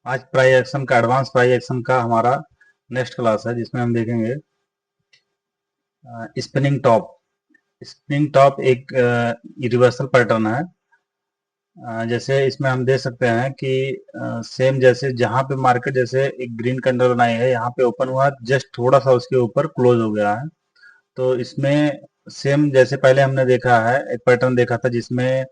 आज price action का advance price action का हमारा नेक्स्ट क्लास है, जिसमें हम देखेंगे स्पिनिंग टॉप। स्पिनिंग टॉप एक रिवर्सल पैटर्न है। जैसे इसमें हम देख सकते हैं कि सेम जैसे जहां पे मार्केट जैसे एक ग्रीन कैंडल बनाई है, यहाँ पे ओपन हुआ, जस्ट थोड़ा सा उसके ऊपर क्लोज हो गया है। तो इसमें सेम जैसे पहले हमने देखा है, एक पैटर्न देखा था जिसमें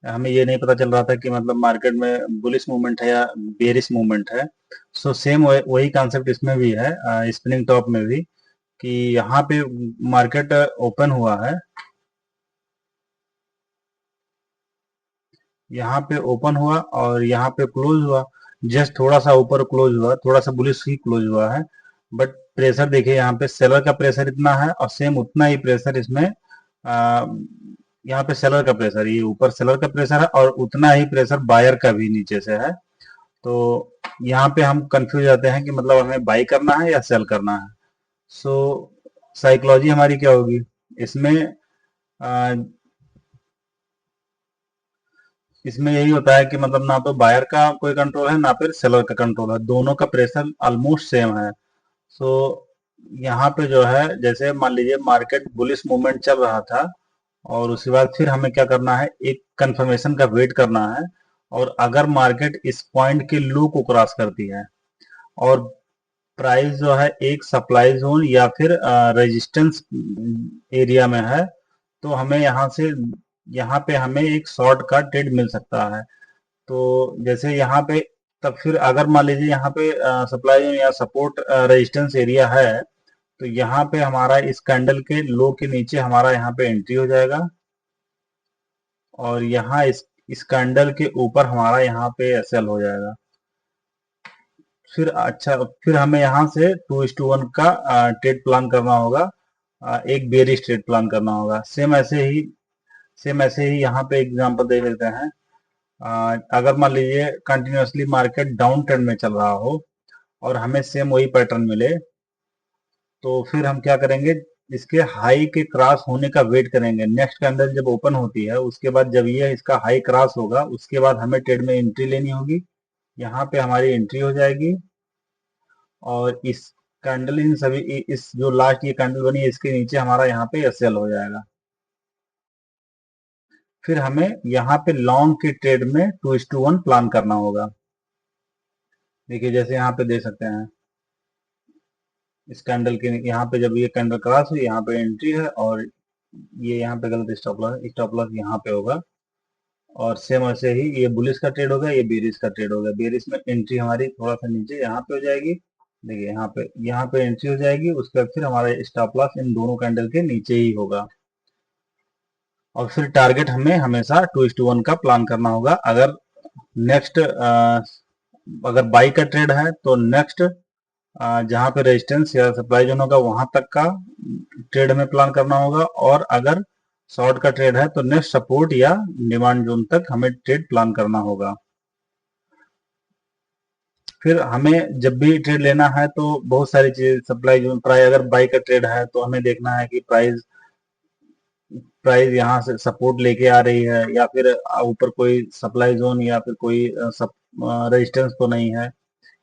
हमें ये नहीं पता चल रहा था कि मतलब मार्केट में बुलिश मूवमेंट है या बेरिश मूवमेंट है। सो सेम वही कॉन्सेप्ट इसमें भी है, स्पिनिंग टॉप में भी, कि यहाँ पे मार्केट ओपन हुआ है, यहाँ पे ओपन हुआ और यहाँ पे क्लोज हुआ। जस्ट थोड़ा सा ऊपर क्लोज हुआ, थोड़ा सा बुलिश ही क्लोज हुआ है। बट प्रेशर देखिए, यहाँ पे सेलर का प्रेशर इतना है और सेम उतना ही प्रेशर इसमें यहाँ पे सेलर का प्रेशर, ये ऊपर सेलर का प्रेशर है और उतना ही प्रेशर बायर का भी नीचे से है। तो यहाँ पे हम कंफ्यूज जाते हैं कि मतलब हमें बाई करना है या सेल करना है। सो साइकोलॉजी हमारी क्या होगी इसमें? अ, इसमें यही होता है कि मतलब ना तो बायर का कोई कंट्रोल है, ना फिर सेलर का कंट्रोल है, दोनों का प्रेशर ऑलमोस्ट सेम है। सो यहाँ पे जो है, जैसे मान लीजिए मार्केट बुलिश मूवमेंट चल रहा था और उसके बाद फिर हमें क्या करना है, एक कंफर्मेशन का वेट करना है। और अगर मार्केट इस पॉइंट के लो को क्रॉस करती है और प्राइस जो है एक सप्लाई जोन या फिर रेजिस्टेंस एरिया में है, तो हमें यहाँ से, यहाँ पे हमें एक शॉर्ट का ट्रेड मिल सकता है। तो जैसे यहाँ पे, तब फिर अगर मान लीजिए यहाँ पे सप्लाई जोन या सपोर्ट रेजिस्टेंस एरिया है, तो यहाँ पे हमारा इस कैंडल के लो के नीचे हमारा यहाँ पे एंट्री हो जाएगा और यहाँ इस कैंडल के ऊपर हमारा यहाँ पे एसएल हो जाएगा। फिर अच्छा, फिर हमें यहाँ से 2:1 का ट्रेड प्लान करना होगा, एक बेरिश ट्रेड प्लान करना होगा। सेम ऐसे ही यहाँ पे एग्जांपल दे लेते हैं। अगर मान लीजिए कंटिन्यूअसली मार्केट डाउन ट्रेंड में चल रहा हो और हमें सेम वही पैटर्न मिले, तो फिर हम क्या करेंगे, इसके हाई के क्रॉस होने का वेट करेंगे। नेक्स्ट कैंडल जब ओपन होती है उसके बाद जब ये इसका हाई क्रॉस होगा, उसके बाद हमें ट्रेड में एंट्री लेनी होगी। यहाँ पे हमारी एंट्री हो जाएगी और इस कैंडल इन सभी इस जो लास्ट ये कैंडल बनी है इसके नीचे हमारा यहाँ पे एसएल हो जाएगा। फिर हमें यहाँ पे लॉन्ग के ट्रेड में 2:1 प्लान करना होगा। देखिए जैसे यहाँ पे दे सकते हैं, इस कैंडल के यहाँ पे जब ये कैंडल क्रॉस हुई, यहाँ पे एंट्री है और ये यहाँ पे गलत स्टॉप लॉस यहाँ पे होगा। और सेम ऐसे ही ये बुलिश का ट्रेड हो गया, ये बेरिश का ट्रेड हो गया। बेरिश में एंट्री हमारी थोड़ा सा नीचे यहाँ पे हो जाएगी। देखिए यहाँ पे एंट्री हो जाएगी, उसके बाद फिर हमारा स्टॉप लॉस इन दोनों कैंडल के नीचे ही होगा। और फिर टारगेट हमें हमेशा 2:1 का प्लान करना होगा। अगर नेक्स्ट अगर बाई का ट्रेड है तो नेक्स्ट जहां पे रेजिस्टेंस या सप्लाई जोन होगा वहां तक का ट्रेड हमें प्लान करना होगा। और अगर शॉर्ट का ट्रेड है तो नेक्स्ट सपोर्ट या डिमांड जोन तक हमें ट्रेड प्लान करना होगा। फिर हमें जब भी ट्रेड लेना है तो बहुत सारी चीज, सप्लाई जोन, प्राइस, अगर बाई का ट्रेड है तो हमें देखना है कि प्राइस प्राइस यहाँ से सपोर्ट लेके आ रही है या फिर ऊपर कोई सप्लाई जोन या फिर कोई रेजिस्टेंस तो नहीं है।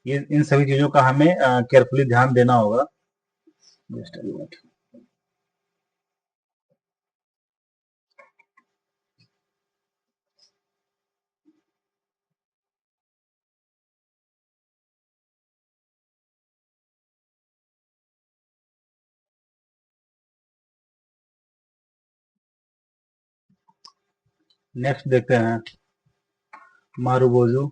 ये इन सभी चीजों का हमें केयरफुली ध्यान देना होगा। Just a minute. नेक्स्ट देखते हैं मारुबोजू।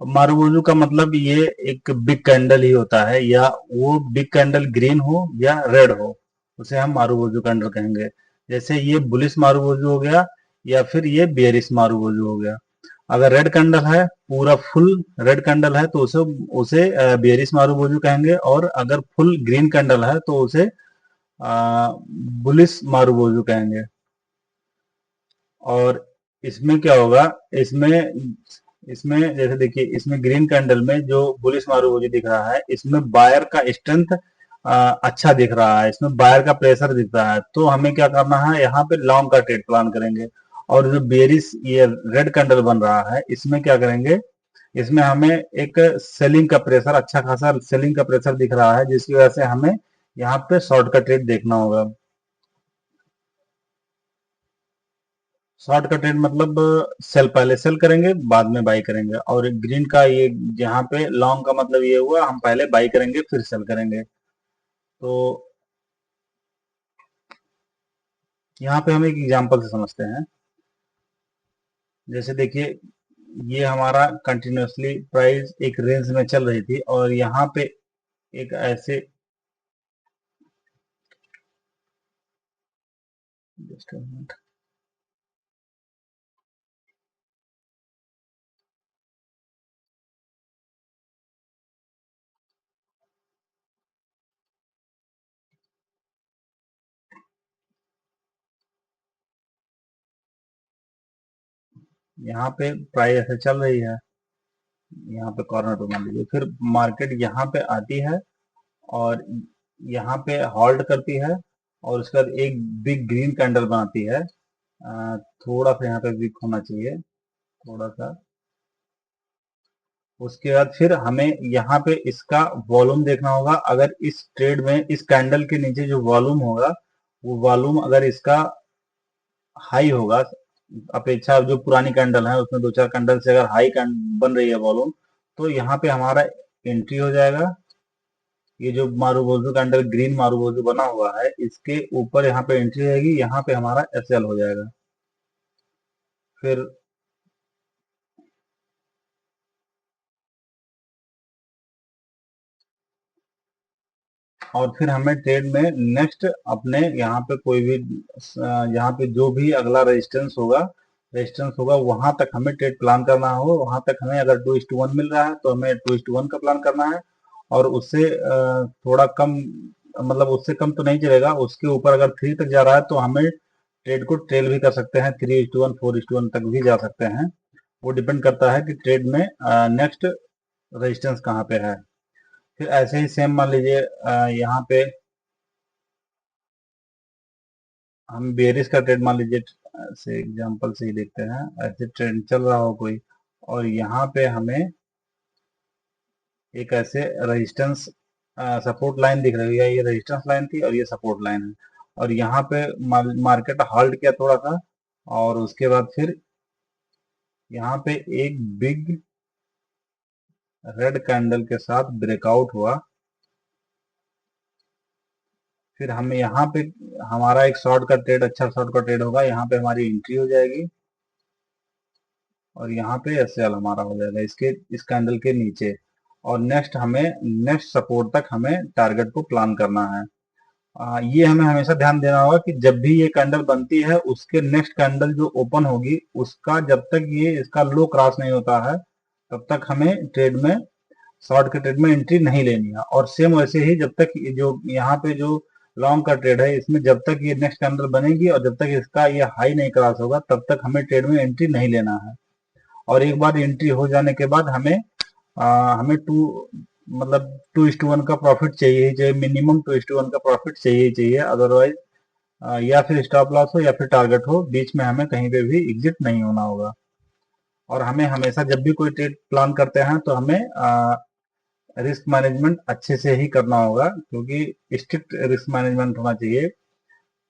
मारुबोजू का मतलब ये एक बिग कैंडल ही होता है, या वो बिग कैंडल ग्रीन हो या रेड हो, उसे हम मारुबोजू कैंडल कहेंगे। जैसे ये बुलिश मारुबोजू हो गया या फिर ये बेरिश मारुबोजू हो गया। अगर रेड कैंडल है, पूरा फुल रेड कैंडल है, तो उसे उसे बेरिश मारुबोजू कहेंगे। और अगर फुल ग्रीन कैंडल है तो उसे बुलिश मारुबोजू कहेंगे। और इसमें क्या होगा, इसमें इसमें जैसे देखिए, इसमें ग्रीन कैंडल में जो बुलिश मारूबोजी दिख रहा है, इसमें बायर का स्ट्रेंथ अच्छा दिख रहा है, इसमें बायर का प्रेशर दिख रहा है। तो हमें क्या करना है, यहाँ पे लॉन्ग का ट्रेड प्लान करेंगे। और जो बेरिश ये रेड कैंडल बन रहा है, इसमें क्या करेंगे, इसमें हमें एक सेलिंग का प्रेशर, अच्छा खासा सेलिंग का प्रेशर दिख रहा है, जिसकी वजह से हमें यहाँ पे शॉर्ट का ट्रेड देखना होगा। शॉर्ट का ट्रेड मतलब सेल, पहले सेल करेंगे बाद में बाई करेंगे, और ग्रीन का ये यहाँ पे लॉन्ग का मतलब ये हुआ हम पहले बाई करेंगे फिर सेल करेंगे। तो यहाँ पे हम एक एग्जांपल से समझते हैं। जैसे देखिए, ये हमारा कंटिन्यूअसली प्राइस एक रेंज में चल रही थी, और यहाँ पे एक ऐसे, जस्ट अ मिनट, यहाँ पे प्राइस ऐसे चल रही है, यहाँ पे कॉर्नर पे मान लीजिए, फिर मार्केट यहाँ पे आती है और यहाँ पे होल्ड करती है, और उसके बाद एक बिग ग्रीन कैंडल बनाती है। थोड़ा सा यहाँ पे वीक होना चाहिए, थोड़ा सा। उसके बाद फिर हमें यहाँ पे इसका वॉल्यूम देखना होगा। अगर इस ट्रेड में इस कैंडल के नीचे जो वॉल्यूम होगा, वो वॉल्यूम अगर इसका हाई होगा, अपेक्षा जो पुरानी कैंडल है उसमें दो चार कैंडल से अगर हाई बन रही है वॉल्यूम, तो यहाँ पे हमारा एंट्री हो जाएगा। ये जो मारूबोजू कैंडल ग्रीन मारूबोजू बना हुआ है, इसके ऊपर यहाँ पे एंट्री रहेगी, यहाँ पे हमारा एसएल हो जाएगा। फिर और फिर हमें ट्रेड में नेक्स्ट अपने यहाँ पे कोई भी यहाँ पे जो भी अगला रेजिस्टेंस होगा वहां तक हमें ट्रेड प्लान करना हो। वहां तक हमें अगर 2:1 मिल रहा है तो हमें 2:1 का प्लान करना है, और उससे थोड़ा कम, मतलब उससे कम तो नहीं चलेगा, उसके ऊपर अगर 3 तक जा रहा है तो हमें ट्रेड को ट्रेल भी कर सकते हैं, 3:1 4:1 तक भी जा सकते हैं। वो डिपेंड करता है कि ट्रेड में नेक्स्ट रेजिस्टेंस कहाँ पे है। फिर ऐसे ही सेम मान लीजिए, यहाँ पे हम बेरिस का ट्रेड मान लीजिए, ऐसे एग्जांपल से ही देखते हैं। ऐसे ट्रेंड चल रहा हो कोई, और यहाँ पे हमें एक ऐसे रेजिस्टेंस सपोर्ट लाइन दिख रही है, ये रेजिस्टेंस लाइन थी और ये सपोर्ट लाइन है, और यहाँ पे मार्केट होल्ड किया थोड़ा सा, और उसके बाद फिर यहाँ पे एक बिग रेड कैंडल के साथ ब्रेकआउट हुआ। फिर हमें यहाँ पे हमारा एक शॉर्ट का ट्रेड, अच्छा शॉर्ट का ट्रेड होगा, यहाँ पे हमारी एंट्री हो जाएगी, और यहाँ पे एसएल हमारा हो जाएगा इसके, इस कैंडल के नीचे। और नेक्स्ट सपोर्ट तक हमें टारगेट को प्लान करना है। ये हमें हमेशा ध्यान देना होगा कि जब भी ये कैंडल बनती है, उसके नेक्स्ट कैंडल जो ओपन होगी उसका जब तक ये इसका लो क्रॉस नहीं होता है, तब तक हमें ट्रेड में, शॉर्ट के ट्रेड में एंट्री नहीं लेनी है। और सेम वैसे ही जब तक जो यहाँ पे जो लॉन्ग का ट्रेड है, इसमें जब तक ये नेक्स्ट कैंडल बनेगी और जब तक इसका ये हाई नहीं क्रॉस होगा, तब तक हमें ट्रेड में एंट्री नहीं लेना है। और एक बार एंट्री हो जाने के बाद हमें मतलब 2:1 का प्रॉफिट चाहिए ही चाहिए, मिनिमम 2:1 का प्रॉफिट चाहिए ही चाहिए। अदरवाइज या फिर स्टॉप लॉस हो या फिर टारगेट हो, बीच में हमें कहीं पे भी एग्जिट नहीं होना होगा। और हमें हमेशा जब भी कोई ट्रेड प्लान करते हैं तो हमें रिस्क मैनेजमेंट अच्छे से ही करना होगा, क्योंकि स्ट्रिक्ट रिस्क मैनेजमेंट होना चाहिए।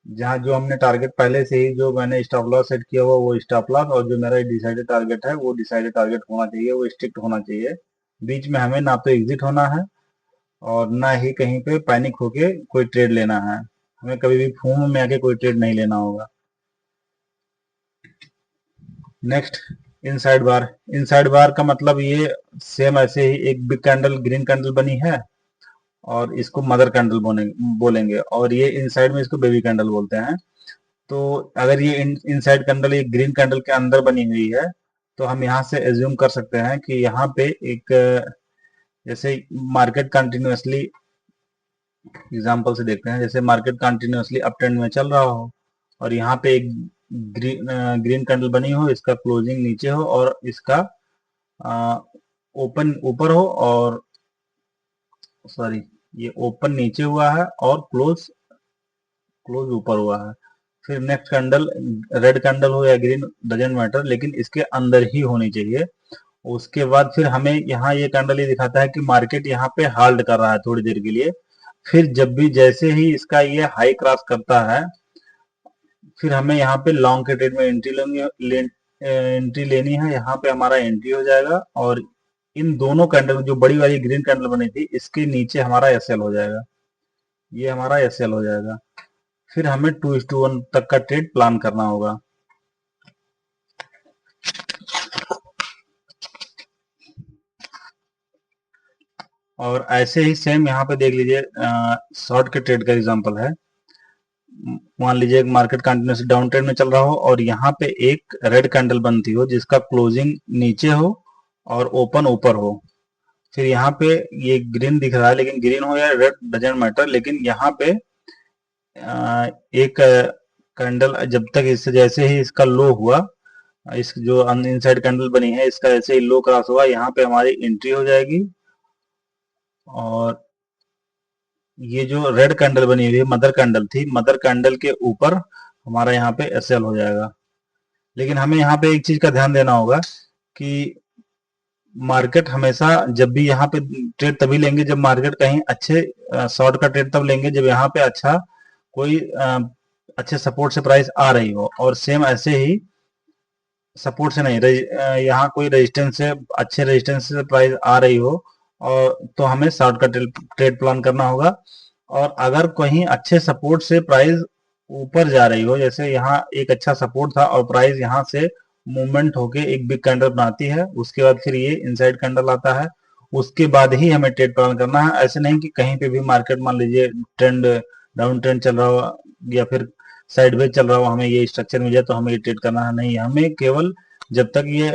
जहाँ जो हमने टारगेट पहले से ही, जो मैंने स्टॉप लॉस सेट किया हुआ वो स्टॉप लॉस, और जो मेरा डिसाइडेड टारगेट है वो डिसाइडेड टारगेट होना चाहिए, वो स्ट्रिक्ट होना चाहिए। बीच में हमें ना तो एग्जिट होना है और ना ही कहीं पे पैनिक होके कोई ट्रेड लेना है। हमें कभी भी फूम में आके कोई ट्रेड नहीं लेना होगा। नेक्स्ट, इनसाइड बार का मतलब ये सेम ऐसे ही एक बिग कैंडल ग्रीन कैंडल बनी है, और इसको मदर कैंडल बोलेंगे, और ये इनसाइड में इसको बेबी कैंडल बोलते हैं। तो अगर ये इनसाइड कैंडल ये ग्रीन कैंडल के अंदर बनी हुई है, तो हम यहाँ से एज्यूम कर सकते हैं कि यहाँ पे एक, जैसे मार्केट कंटिन्यूअसली, एग्जांपल से देखते हैं, जैसे मार्केट कंटिन्यूअसली अप ट्रेंड में चल रहा हो, और यहाँ पे एक ग्रीन कैंडल बनी हो, इसका क्लोजिंग नीचे हो और इसका ओपन ऊपर हो, और सॉरी, ये ओपन नीचे हुआ है और क्लोज क्लोज ऊपर हुआ है। फिर नेक्स्ट कैंडल रेड कैंडल हो या ग्रीन, डजेंट मैटर, लेकिन इसके अंदर ही होनी चाहिए। उसके बाद फिर हमें यहाँ ये कैंडल ये दिखाता है कि मार्केट यहाँ पे होल्ड कर रहा है थोड़ी देर के लिए। फिर जब भी जैसे ही इसका ये हाई क्रॉस करता है, फिर हमें यहाँ पे लॉन्ग के ट्रेड में एंट्री लेनी है। यहाँ पे हमारा एंट्री हो जाएगा और इन दोनों कैंडल जो बड़ी वाली ग्रीन कैंडल बनी थी इसके नीचे हमारा एसएल हो जाएगा, ये हमारा एसएल हो जाएगा। फिर हमें 2:1 तक का ट्रेड प्लान करना होगा। और ऐसे ही सेम यहाँ पे देख लीजिए, शॉर्ट के ट्रेड का एग्जांपल है। मान लीजिए एक मार्केट कंटिन्यूस डाउन ट्रेंड में चल रहा हो और यहाँ पे एक रेड कैंडल बनती हो जिसका क्लोजिंग नीचे हो और ओपन ऊपर हो। फिर यहाँ पे ये ग्रीन दिख रहा है, लेकिन ग्रीन हो या रेड डजेंट मैटर, लेकिन यहाँ पे एक कैंडल जब तक इससे जैसे ही इसका लो हुआ, इस जो इनसाइड कैंडल बनी है इसका जैसे ही लो क्रॉस हुआ, यहाँ पे हमारी एंट्री हो जाएगी। और ये जो रेड कैंडल बनी हुई है मदर कैंडल थी, मदर कैंडल के ऊपर हमारा यहाँ पे एसएल हो जाएगा। लेकिन हमें यहाँ पे एक चीज का ध्यान देना होगा कि मार्केट हमेशा जब भी यहाँ पे ट्रेड तभी लेंगे जब मार्केट कहीं अच्छे शॉर्ट का ट्रेड तब लेंगे जब यहाँ पे अच्छा कोई अच्छे सपोर्ट से प्राइस आ रही हो। और सेम ऐसे ही सपोर्ट से नहीं, यहाँ कोई रेजिस्टेंस से अच्छे रेजिस्टेंस से प्राइस आ रही हो और तो हमें शॉर्ट का ट्रेड प्लान करना होगा। और अगर कहीं अच्छे सपोर्ट से प्राइस ऊपर जा रही हो, जैसे यहाँ एक अच्छा सपोर्ट था और प्राइस यहाँ से मूवमेंट होके एक बिग कैंडल बनाती है, उसके बाद फिर ये इनसाइड कैंडल आता है, उसके बाद ही हमें ट्रेड प्लान करना है। ऐसे नहीं कि कहीं पे भी मार्केट मान लीजिए ट्रेंड डाउन ट्रेंड चल रहा हो या फिर साइडवेज चल रहा हो, हमें ये स्ट्रक्चर मिल जाए तो हमें ये ट्रेड करना है, नहीं। हमें केवल जब तक ये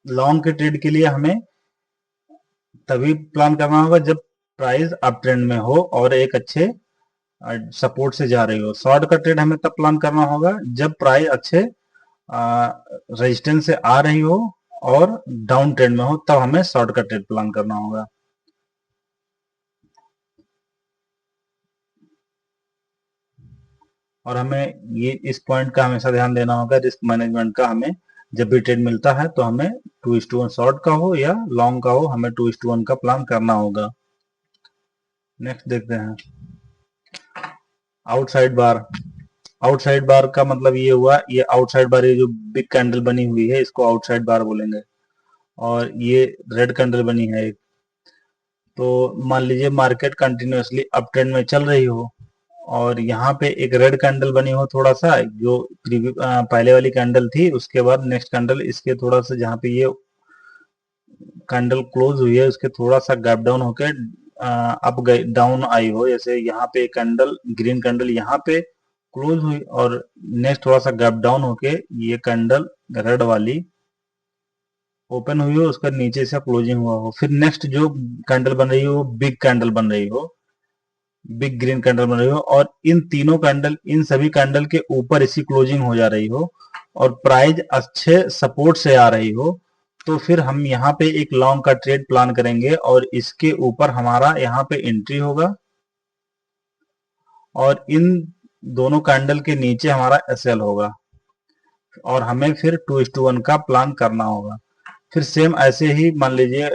लॉन्ग के ट्रेड के लिए हमें तभी प्लान करना होगा जब प्राइस अप ट्रेंड में हो और एक अच्छे सपोर्ट से जा रही हो। शॉर्ट का ट्रेड हमें तब प्लान करना होगा जब प्राइस अच्छे रेजिस्टेंस से आ रही हो और डाउन ट्रेंड में हो, तब हमें शॉर्ट का ट्रेड प्लान करना होगा। और हमें ये इस पॉइंट का हमेशा ध्यान देना होगा, रिस्क मैनेजमेंट का। हमें जब भी ट्रेड मिलता है तो हमें 2:1 शॉर्ट का हो या लॉन्ग का हो, हमें 2:1 का प्लान करना होगा। नेक्स्ट देखते हैं आउटसाइड बार। आउटसाइड बार का मतलब ये हुआ, ये आउटसाइड बार ये जो बिग कैंडल बनी हुई है इसको आउटसाइड बार बोलेंगे। और ये रेड कैंडल बनी है एक, तो मान लीजिए मार्केट कंटिन्यूअसली अप ट्रेंड में चल रही हो और यहाँ पे एक रेड कैंडल बनी हो थोड़ा सा, जो पहले वाली कैंडल थी उसके बाद नेक्स्ट कैंडल इसके थोड़ा सा जहाँ पे ये कैंडल क्लोज हुई है उसके थोड़ा सा गैप डाउन होके अप डाउन आई हो। जैसे यहाँ पे कैंडल ग्रीन कैंडल यहाँ पे क्लोज हुई और नेक्स्ट थोड़ा सा गैप डाउन होके ये कैंडल रेड वाली ओपन हुई हो, उसका नीचे से क्लोजिंग हुआ हो। फिर नेक्स्ट जो कैंडल बन रही हो बिग कैंडल बन रही हो, बिग ग्रीन कैंडल बन रही हो और इन तीनों कैंडल इन सभी कैंडल के ऊपर इसी क्लोजिंग हो जा रही हो और प्राइस अच्छे सपोर्ट से आ रही हो, तो फिर हम यहाँ पे एक लॉन्ग का ट्रेड प्लान करेंगे और इसके ऊपर हमारा यहाँ पे एंट्री होगा और इन दोनों कैंडल के नीचे हमारा एसएल होगा और हमें फिर 2:1 का प्लान करना होगा। फिर सेम ऐसे ही मान लीजिए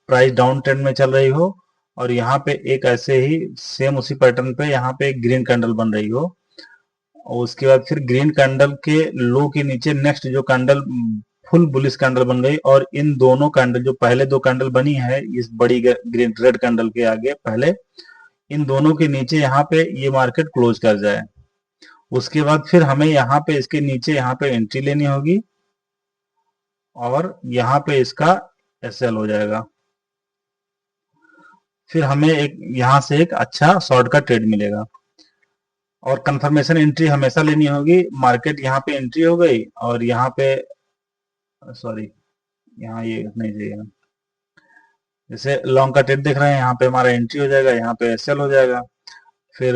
प्राइस डाउन ट्रेंड में चल रही हो और यहाँ पे एक ऐसे ही सेम उसी पैटर्न पे यहाँ पे एक ग्रीन कैंडल बन रही हो और उसके बाद फिर ग्रीन कैंडल के लो के नीचे नेक्स्ट जो कैंडल फुल बुलिश कैंडल बन गई और इन दोनों कैंडल जो पहले दो कैंडल बनी है इस बड़ी ग्रीन रेड कैंडल के आगे पहले, इन दोनों के नीचे यहाँ पे ये मार्केट क्लोज कर जाए। उसके बाद फिर हमें यहाँ पे इसके नीचे यहाँ पे एंट्री लेनी होगी और यहाँ पे इसका एसएल हो जाएगा। फिर हमें एक यहाँ से एक अच्छा शॉर्ट का ट्रेड मिलेगा। और कंफर्मेशन एंट्री हमेशा लेनी होगी। मार्केट यहाँ पे एंट्री हो गई और यहाँ पे सॉरी यहाँ ये नहीं चाहिए, जैसे लॉन्ग का ट्रेड देख रहे हैं यहाँ पे हमारा एंट्री हो जाएगा, यहाँ पे एसएल हो जाएगा। फिर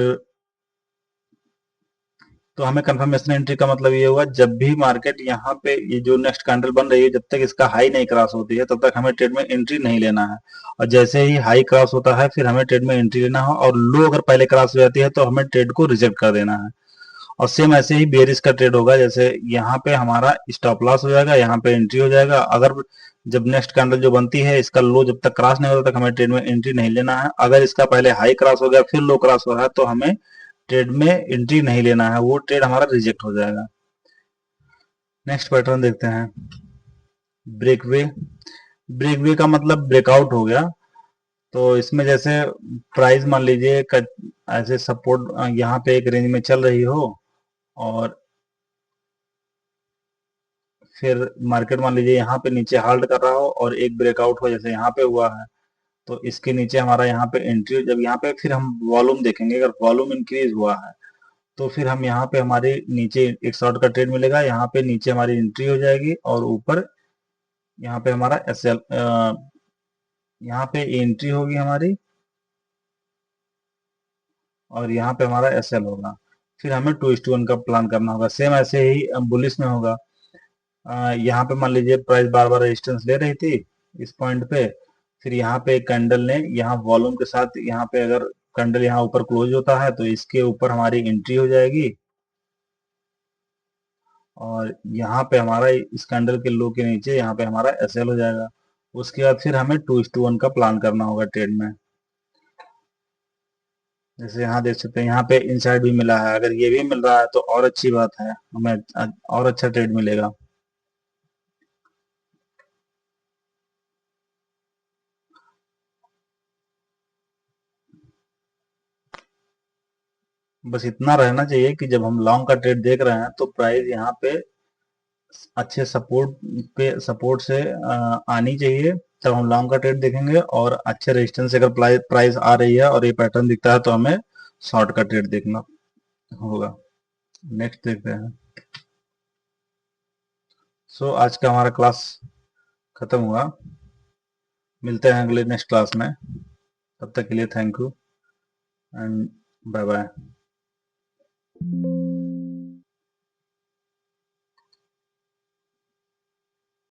तो हमें कंफर्मेशन एंट्री का मतलब ये हुआ जब भी मार्केट यहाँ पे ये जो नेक्स्ट कैंडल बन रही है जब तक इसका हाई नहीं क्रॉस होती है तब तक हमें ट्रेड में एंट्री नहीं लेना है। और जैसे ही हाई क्रॉस होता है फिर हमें ट्रेड में एंट्री लेना है और लो अगर पहले क्रॉस हो जाती है तो हमें ट्रेड को रिजेक्ट कर देना है। और सेम ऐसे ही बेयरिश का ट्रेड होगा, जैसे यहाँ पे हमारा स्टॉप लॉस हो जाएगा, यहाँ पे एंट्री हो जाएगा। अगर जब नेक्स्ट कैंडल जो बनती है, इसका लो जब तक क्रॉस नहीं होता तक हमें ट्रेड में एंट्री नहीं लेना है। अगर इसका पहले हाई क्रॉस हो गया फिर लो क्रॉस हो रहा है तो हमें ट्रेड में एंट्री नहीं लेना है, वो ट्रेड हमारा रिजेक्ट हो जाएगा। नेक्स्ट पैटर्न देखते हैं, ब्रेकवे। ब्रेकवे का मतलब ब्रेकआउट हो गया। तो इसमें जैसे प्राइस मान लीजिए ऐसे सपोर्ट यहाँ पे एक रेंज में चल रही हो, और फिर मार्केट मान लीजिए यहाँ पे नीचे होल्ड कर रहा हो और एक ब्रेकआउट हो जैसे यहाँ पे हुआ है, तो इसके नीचे हमारा यहाँ पे एंट्री, जब यहाँ पे फिर हम वॉल्यूम देखेंगे, अगर वॉल्यूम इंक्रीज हुआ है तो फिर हम यहाँ पे हमारे नीचे एक शॉर्ट का ट्रेड मिलेगा, यहाँ पे नीचे हमारी एंट्री हो जाएगी और ऊपर यहाँ पे हमारा एसएल, यहाँ पे एंट्री होगी हमारी और यहाँ पे हमारा एसएल होगा। फिर हमें 2:1 का प्लान करना होगा। सेम ऐसे ही बुलिश में होगा। यहाँ पे मान लीजिए प्राइस बार बार रेजिस्टेंस ले रही थी इस पॉइंट पे, फिर यहाँ पे कैंडल ने यहाँ वॉल्यूम के साथ, यहाँ पे अगर कैंडल यहाँ ऊपर क्लोज होता है तो इसके ऊपर हमारी एंट्री हो जाएगी और यहाँ पे हमारा इस कैंडल के लो के नीचे यहाँ पे हमारा एसएल हो जाएगा। उसके बाद फिर हमें 2:1 का प्लान करना होगा ट्रेड में। जैसे यहाँ देख सकते हैं, यहाँ पे इनसाइड भी मिला है, अगर ये भी मिल रहा है तो और अच्छी बात है, हमें और अच्छा ट्रेड मिलेगा। बस इतना रहना चाहिए कि जब हम लॉन्ग का ट्रेड देख रहे हैं तो प्राइस यहाँ पे अच्छे सपोर्ट से आनी चाहिए, तब हम लॉन्ग का ट्रेड देखेंगे। और अच्छे रेजिस्टेंस से अगर प्राइस आ रही है और ये पैटर्न दिखता है तो हमें शॉर्ट का ट्रेड देखना होगा। नेक्स्ट देखते हैं। सो आज का हमारा क्लास खत्म हुआ, मिलते हैं अगले नेक्स्ट क्लास में। तब तक के लिए thank you and bye bye.